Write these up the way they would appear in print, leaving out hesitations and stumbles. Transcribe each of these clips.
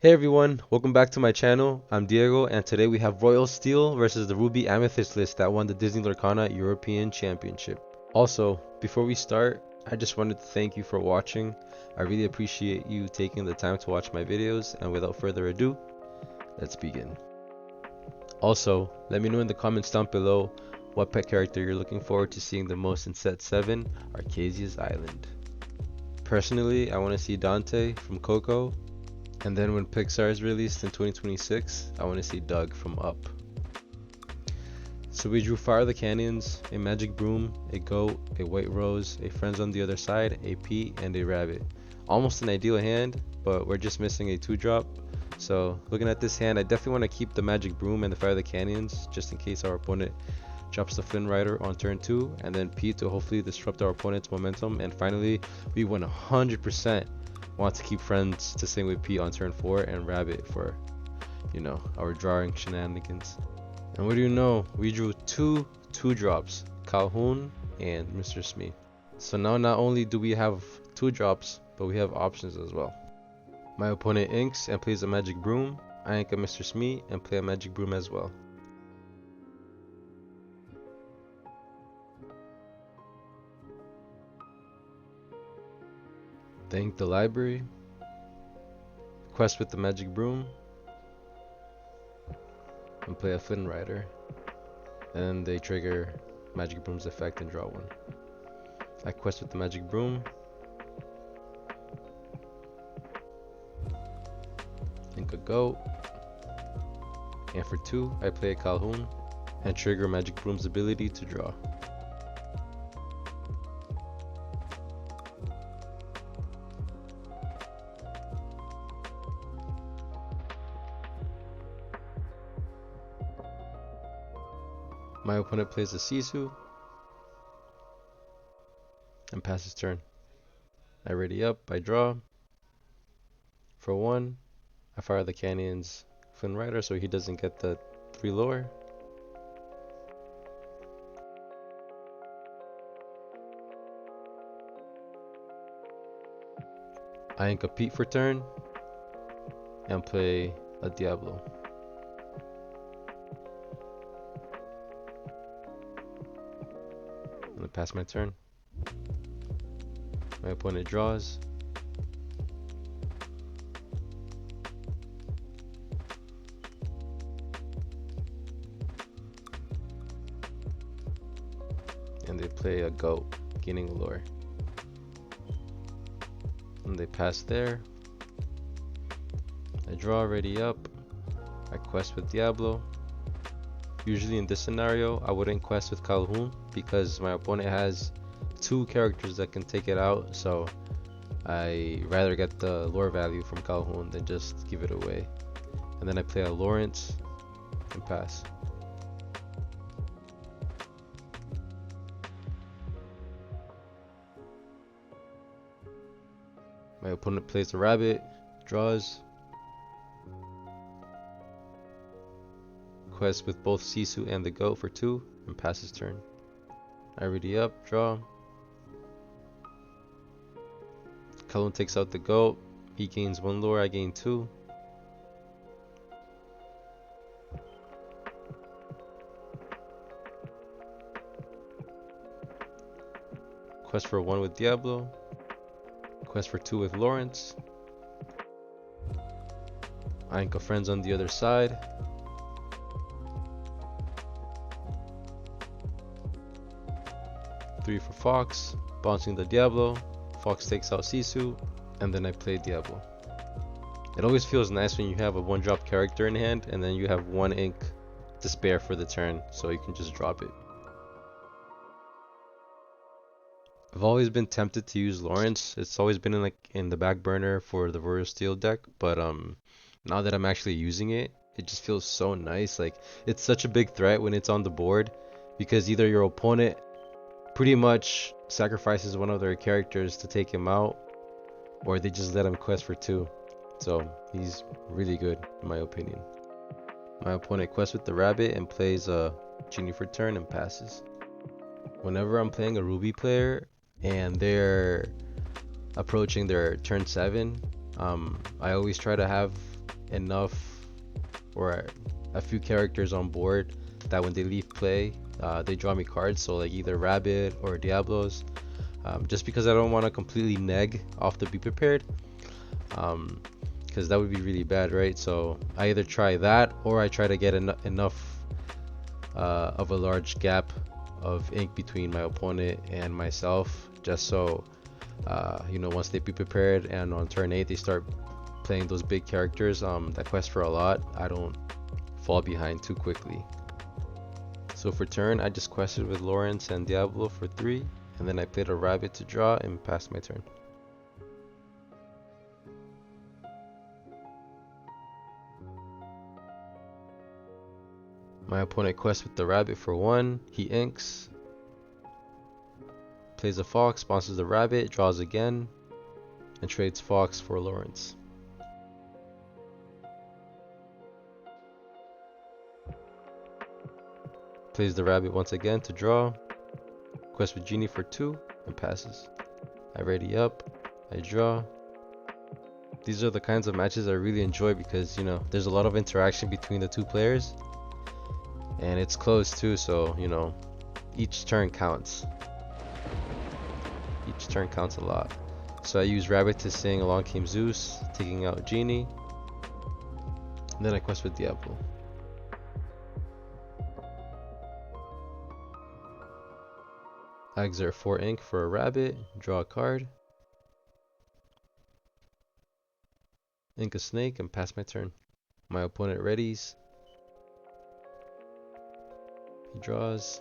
Hey everyone, welcome back to my channel. I'm Diego and today we have RoyalSteel versus the RubyAmethyst list that won the Disney Lorcana European Championship. Also, before we start, I just wanted to thank you for watching. I really appreciate you taking the time to watch my videos, and without further ado, let's begin. Also, let me know in the comments down below what pet character you're looking forward to seeing the most in set 7, Arcasia's Island. Personally, I want to see Dante from Coco. And then when Pixar is released in 2026, I want to see Doug from Up. So we drew Fire the Canyons, a Magic Broom, a Goat, a White Rose, a Friends on the Other Side, a Pete, and a Rabbit. Almost an ideal hand, but we're just missing a 2-drop. So looking at this hand, I definitely want to keep the Magic Broom and the Fire the Canyons, just in case our opponent drops the Flynn Rider on turn 2, and then Pete to hopefully disrupt our opponent's momentum. And finally, we won 100%. Want to keep Friends to sing with Pete on turn 4 and Rabbit for, our drawing shenanigans. And what do you know? We drew two 2-drops, Calhoun and Mr. Smee. So now not only do we have 2-drops, but we have options as well. My opponent inks and plays a Magic Broom. I ink a Mr. Smee and play a Magic Broom as well. Thank the library. Quest with the Magic Broom. And play a Flynn Rider. And they trigger Magic Broom's effect and draw one. I quest with the Magic Broom. Ink a Goat. And for 2, I play a Calhoun and trigger Magic Broom's ability to draw. My opponent plays a Sisu and passes turn. I ready up, I draw. For 1, I fire the Canyons Flynn Rider so he doesn't get the 3 lower. I ink a Pete for turn and play a Diablo. I'm gonna pass my turn. My opponent draws. And they play a Goat, gaining a lure. And they pass there. I draw, ready up. I quest with Diablo. Usually in this scenario, I wouldn't quest with Calhoun because my opponent has 2 characters that can take it out, so I rather get the lore value from Calhoun than just give it away. And then I play a Lawrence and pass. My opponent plays a Rabbit, draws. Quest with both Sisu and the Goat for 2 and passes turn. I ready up, draw. Calhoun takes out the Goat. He gains 1 lore, I gain 2. Quest for 1 with Diablo. Quest for 2 with Lawrence. I ink a Friends on the Other Side. Three for Fox, bouncing the Diablo. Fox takes out Sisu, and then I play Diablo. It always feels nice when you have a 1-drop character in hand and then you have 1 ink to spare for the turn, so you can just drop it. I've always been tempted to use Lawrence. It's always been in the back burner for the RoyalSteel deck, but now that I'm actually using it, it just feels so nice. Like, it's such a big threat when it's on the board because either your opponent pretty much sacrifices one of their characters to take him out, or they just let him quest for 2. So he's really good in my opinion. My opponent quests with the Rabbit and plays a Genie for turn and passes. Whenever I'm playing a Ruby player and they're approaching their turn 7, I always try to have enough or a few characters on board that when they leave play, they draw me cards. So like either Rabbit or Diablos, just because I don't want to completely neg off the Be Prepared, because that would be really bad, right? So I either try that or I try to get enough of a large gap of ink between my opponent and myself, just so once they Be Prepared and on turn 8 they start playing those big characters that quest for a lot, I don't fall behind too quickly. So for turn, I just quested with Lawrence and Diablo for 3, and then I played a Rabbit to draw and passed my turn. My opponent quests with the Rabbit for 1, he inks, plays a Fox, sponsors the Rabbit, draws again, and trades Fox for Lawrence. Plays the Rabbit once again to draw, quests with Genie for 2, and passes. I ready up, I draw. These are the kinds of matches I really enjoy because, there's a lot of interaction between the two players. And it's close too, so, each turn counts. Each turn counts a lot. So I use Rabbit to sing Along Came Zeus, taking out Genie. And then I quest with Diablo. I exert 4 ink for a Rabbit, draw a card. Ink a Snake and pass my turn. My opponent readies. He draws.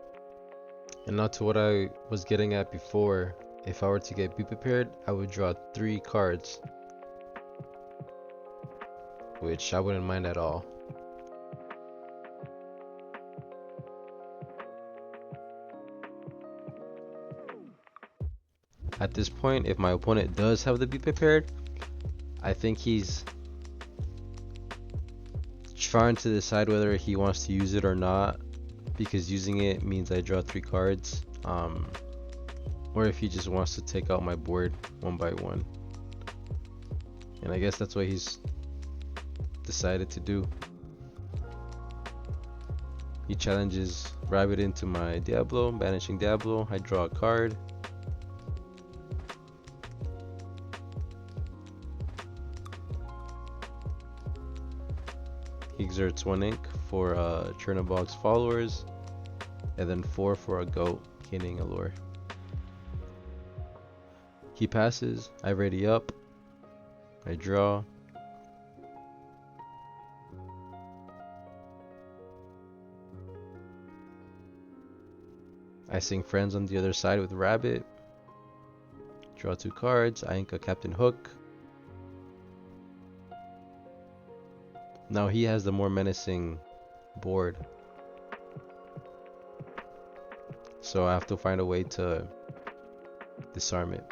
And now to what I was getting at before, if I were to get Be Prepared, I would draw 3 cards, which I wouldn't mind at all. At this point, if my opponent does have the Be Prepared, I think he's trying to decide whether he wants to use it or not, because using it means I draw 3 cards, or if he just wants to take out my board one by one. And I guess that's what he's decided to do. He challenges Rabbit into my Diablo, banishing Diablo. I draw a card. He exerts 1 ink for Chernobog's followers, and then 4 for a goat, gaining allure. He passes, I ready up, I draw. I sing Friends on the other side with Rabbit. Draw 2 cards, I ink a Captain Hook. Now he has the more menacing board, so I have to find a way to disarm it.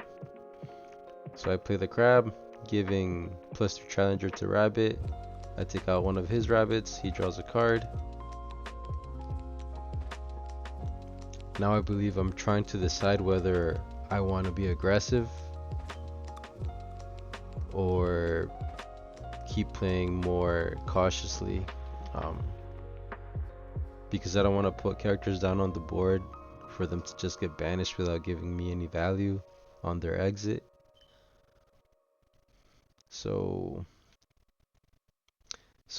So I play the Crab, giving +2 challenger to Rabbit. I take out one of his rabbits, he draws a card. Now I believe I'm trying to decide whether I want to be aggressive or keep playing more cautiously, because I don't want to put characters down on the board for them to just get banished without giving me any value on their exit. So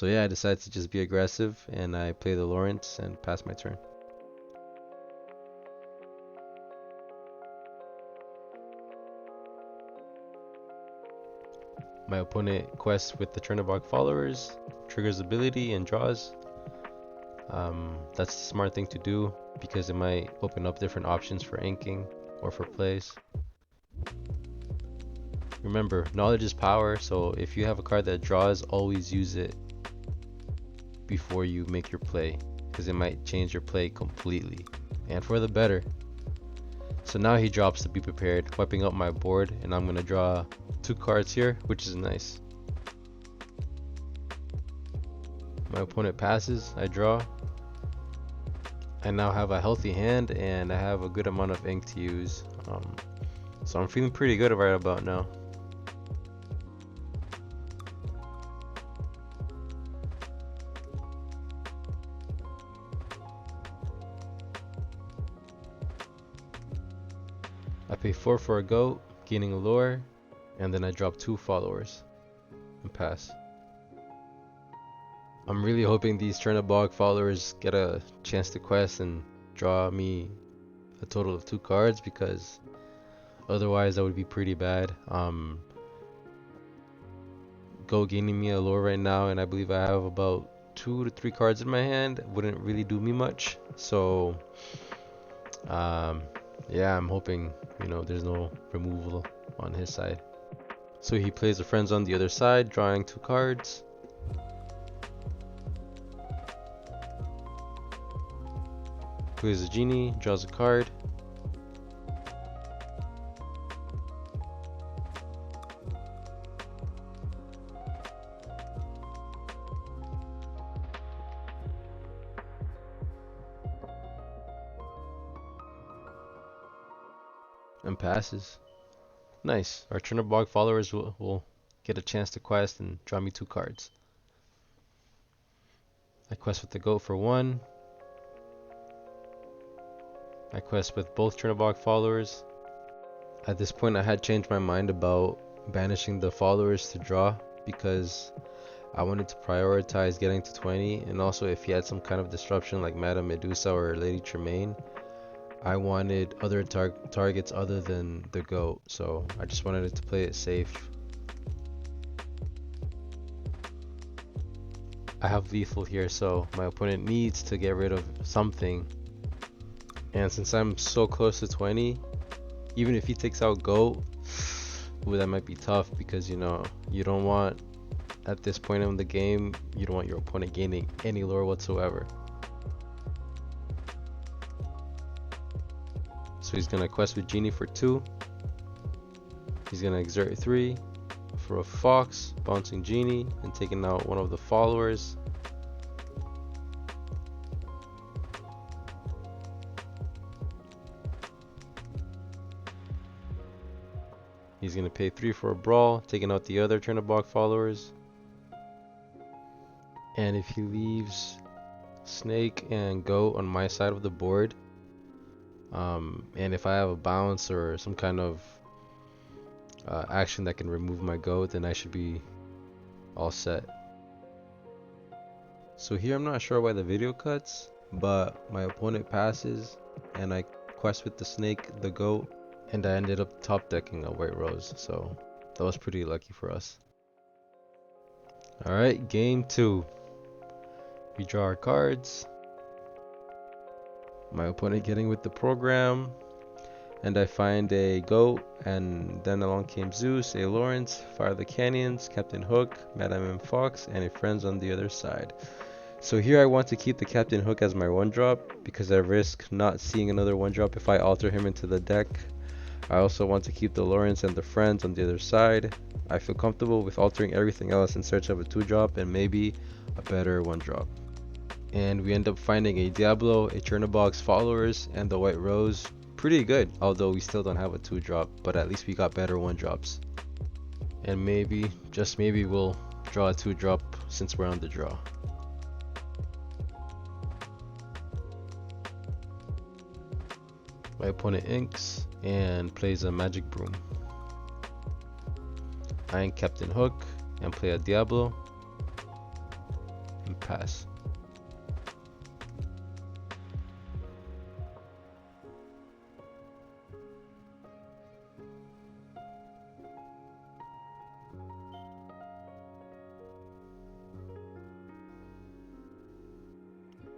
yeah, I decided to just be aggressive, and I play the Lawrence and pass my turn. My opponent quests with the Chernobog followers, triggers ability and draws. That's the smart thing to do because it might open up different options for inking or for plays. Remember, knowledge is power, so if you have a card that draws, always use it before you make your play, because it might change your play completely and for the better. So now he drops to Be Prepared, wiping out my board, and I'm gonna draw 2 cards here, which is nice. My opponent passes, I draw. I now have a healthy hand and I have a good amount of ink to use, so I'm feeling pretty good right about now. I pay 4 for a goat, gaining a lore, and then I drop 2 followers and pass. I'm really hoping these turnip bog followers get a chance to quest and draw me a total of 2 cards, because otherwise that would be pretty bad. Go gaining me a lore right now, and I believe I have about 2 to 3 cards in my hand. Wouldn't really do me much. So yeah, I'm hoping, there's no removal on his side. So he plays the friends on the other side, drawing 2 cards. Plays a genie, draws a card. And passes. Nice. Our turnip bog followers will get a chance to quest and draw me 2 cards. I quest with the goat for 1. I quest with both turnip bog followers. At this point I had changed my mind about banishing the followers to draw, because I wanted to prioritize getting to 20, and also if he had some kind of disruption like Madame Medusa or Lady Tremaine, I wanted other targets other than the goat, so I just wanted it to play it safe. I have lethal here, so my opponent needs to get rid of something. And since I'm so close to 20, even if he takes out goat, ooh, that might be tough, because you don't want, at this point in the game, you don't want your opponent gaining any lore whatsoever. So he's gonna quest with genie for 2. He's gonna exert 3 for a fox, bouncing genie and taking out one of the followers. He's gonna pay 3 for a brawl, taking out the other turnip bog followers. And if he leaves snake and goat on my side of the board, and if I have a bounce or some kind of action that can remove my goat, then I should be all set. So here I'm not sure why the video cuts, but my opponent passes and I quest with the snake, the goat, and I ended up top decking a white rose, so that was pretty lucky for us. Alright, game 2. We draw our cards. My opponent getting with the program, and I find a goat, and then along came Zeus, a Lawrence, Fire the Canyons, Captain Hook, Madame M. Fox, and a friends on the other side. So here I want to keep the Captain Hook as my 1-drop, because I risk not seeing another 1-drop if I alter him into the deck. I also want to keep the Lawrence and the friends on the other side. I feel comfortable with altering everything else in search of a 2-drop and maybe a better 1-drop. And we end up finding a Diablo, a Chernobog's followers, and the White Rose. Pretty good, although we still don't have a 2-drop, but at least we got better 1-drops. And maybe, just maybe, we'll draw a 2-drop since we're on the draw. My opponent inks and plays a Magic Broom. I ink Captain Hook and play a Diablo and pass.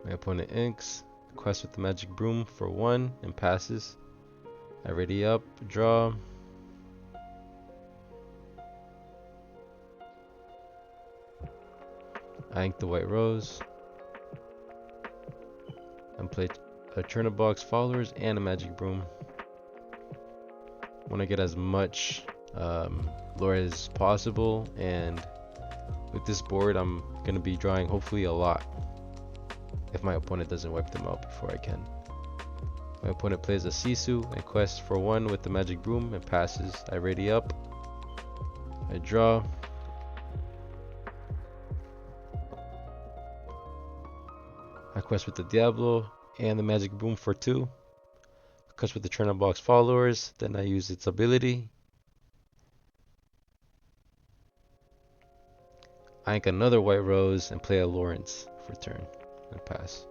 My opponent inks, quest with the Magic Broom for 1 and passes. I ready up, draw. I ink the White Rose and play a Chernobog's followers and a Magic Broom. Want to get as much lore as possible, and with this board I'm gonna be drawing hopefully a lot if my opponent doesn't wipe them out before I can. My opponent plays a Sisu and quests for 1 with the Magic Broom and passes. I ready up, I draw. I quest with the Diablo and the Magic Broom for 2. Quest with the Churn Box followers, then I use its ability. I ink another white rose and play a Lawrence for turn and pass.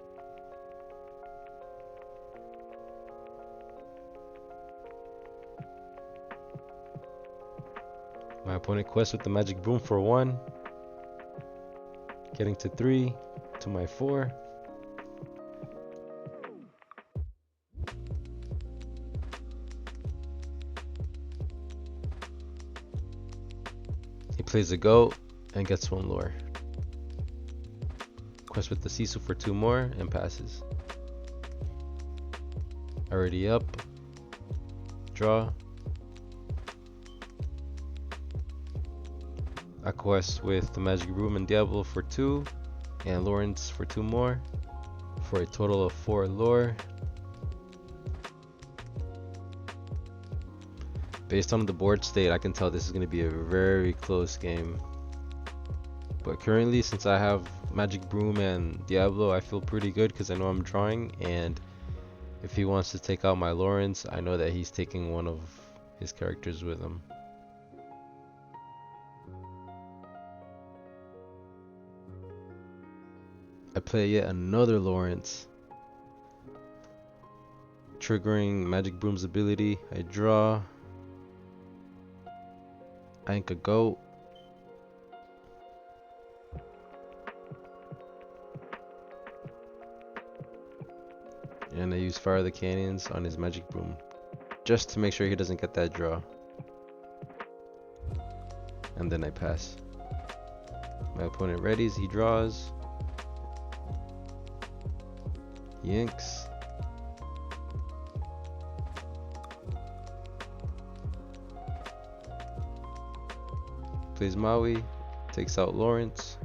My opponent quests with the magic broom for 1, getting to 3 to my 4. He plays a goat and gets 1 lore. Quest with the Sisu for 2 more and passes. Already up. Draw. I quest with the Magic Broom and Diablo for 2 and Lawrence for 2 more for a total of 4 lore. Based on the board state, I can tell this is going to be a very close game. But currently, since I have Magic Broom and Diablo, I feel pretty good because I know I'm drawing, and if he wants to take out my Lawrence, I know that he's taking one of his characters with him. I play yet another Lawrence, triggering Magic Broom's ability. I draw. I ink a goat. And I use Fire the Canyons on his Magic Broom, just to make sure he doesn't get that draw. And then I pass. My opponent readies, he draws. He inks. Plays Maui, takes out Lawrence.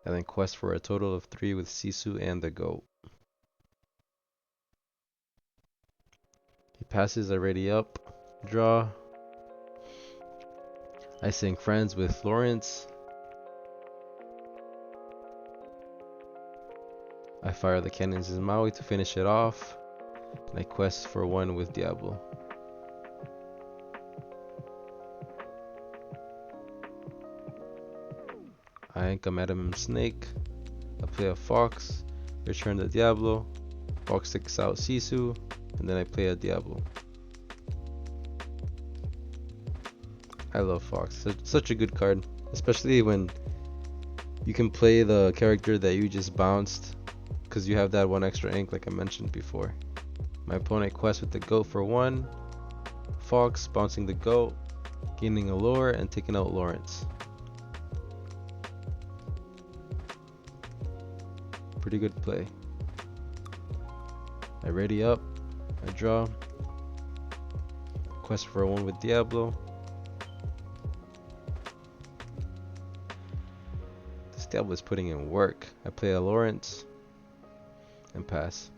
And then quest for a total of 3 with Sisu and the goat. He passes already up. Draw. I sing friends with Lawrence. I fire the cannons in Maui to finish it off. And I quest for 1 with Diablo. I ink a Madam Snake. I play a Fox. Return the Diablo. Fox takes out Sisu. And then I play a Diablo. I love Fox. Such a good card. Especially when you can play the character that you just bounced, because you have that 1 extra ink like I mentioned before. My opponent quests with the goat for 1. Fox bouncing the goat, gaining a lore, and taking out Lawrence. Pretty good play. I ready up. I draw. Quest for 1 with Diablo. This Diablo is putting in work. I play a Lawrence and pass.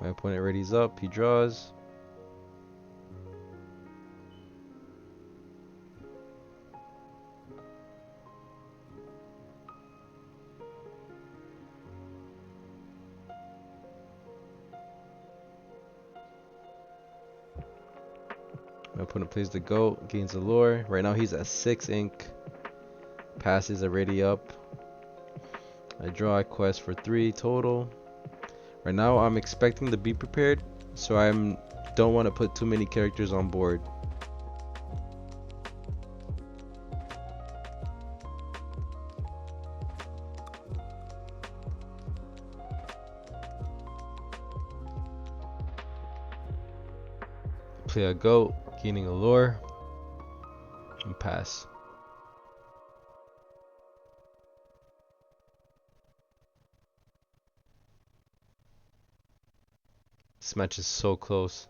My opponent readies up. He draws. My opponent plays the goat, gains the lore. Right now he's at 6 ink. Passes already up. I draw a quest for 3 total. Right now I'm expecting to be prepared, so I don't want to put too many characters on board. Play a goat, gaining a lore, and pass. This match is so close.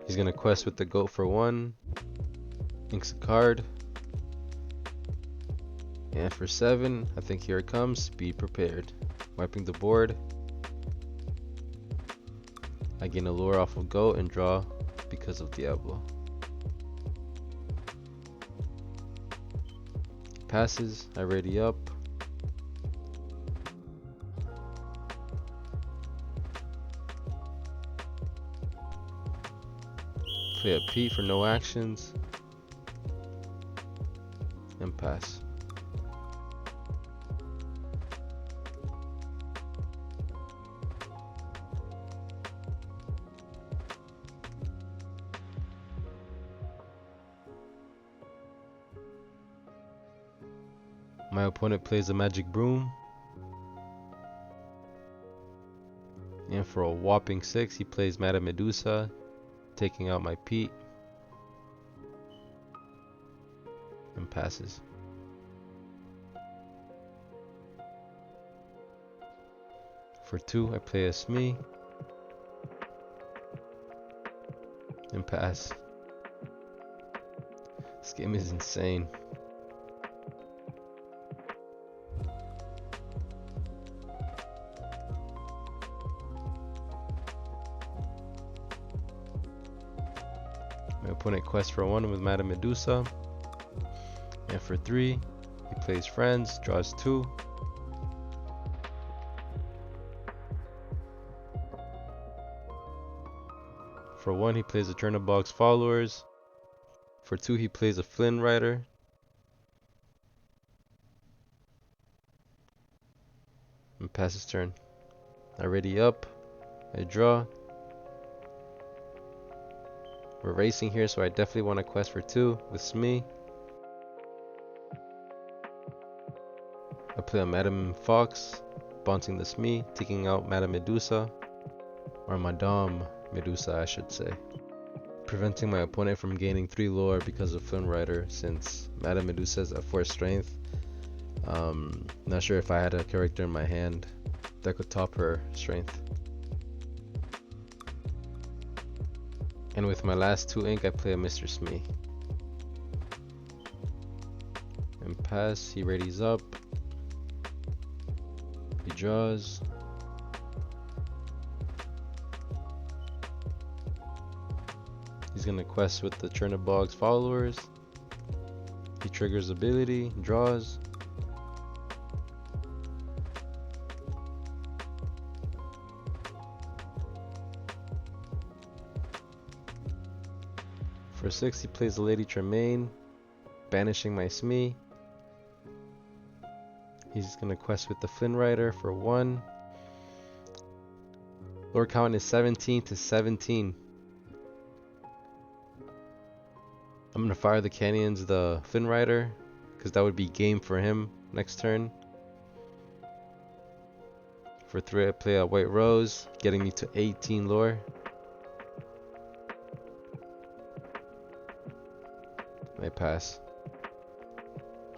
He's gonna quest with the goat for 1. Inks a card. And for 7, I think here it comes. Be prepared. Wiping the board. I gain a lure off of Goat and draw because of Diablo. Passes. I ready up. Play a Pete for no actions. And pass. My opponent plays a Magic Broom. And for a whopping 6, he plays Madame Medusa, taking out my Pete. And passes. For 2, I play a Smee. And pass. This game is insane. My opponent quests for 1 with Madame Medusa. And for 3, he plays Friends, draws 2. For 1, he plays a Chernobog's Followers. For 2, he plays a Flynn Rider. And pass his turn. I ready up. I draw. We're racing here, so I definitely want to quest for 2 with Smee. I play a Madame Fox, bouncing the Smee, taking out Madame Medusa. Or Madame Medusa, I should say. Preventing my opponent from gaining 3 lore because of Flynn Rider, since Madame Medusa is at 4 strength. Not sure if I had a character in my hand that could top her strength. And with my last 2 ink, I play a Mr. Smee. And pass, he readies up. He draws. He's gonna quest with the Chernobog's Followers. He triggers ability, draws. For 6, he plays the Lady Tremaine, banishing my Smee. He's gonna quest with the Flynn Rider for 1. Lore count is 17 to 17. I'm gonna fire the Canyons, the Flynn Rider, because that would be game for him next turn. For 3, I play a White Rose, getting me to 18 lore. I pass.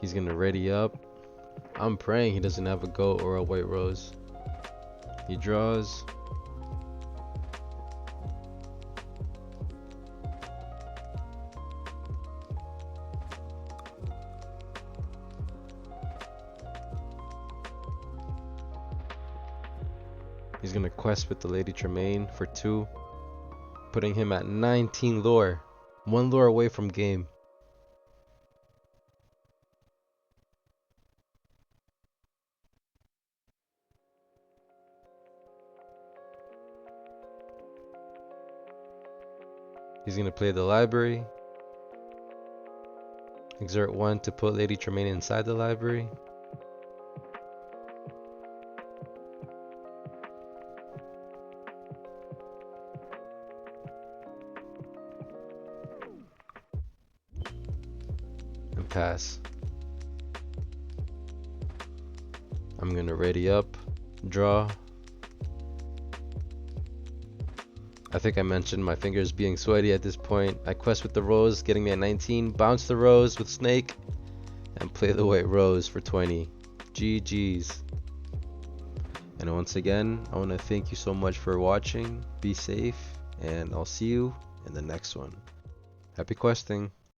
He's gonna ready up. I'm praying he doesn't have a Goat or a White Rose. He draws. He's gonna quest with the Lady Tremaine for 2, putting him at 19 lore. 1 lore away from game. He's gonna play the library. Exert 1 to put Lady Tremaine inside the library. And pass. I'm gonna ready up, draw. I think I mentioned my fingers being sweaty at this point. I quest with the Rose, getting me at 19. Bounce the Rose with Snake. And play the White Rose for 20. GG's. And once again, I want to thank you so much for watching. Be safe, and I'll see you in the next one. Happy questing.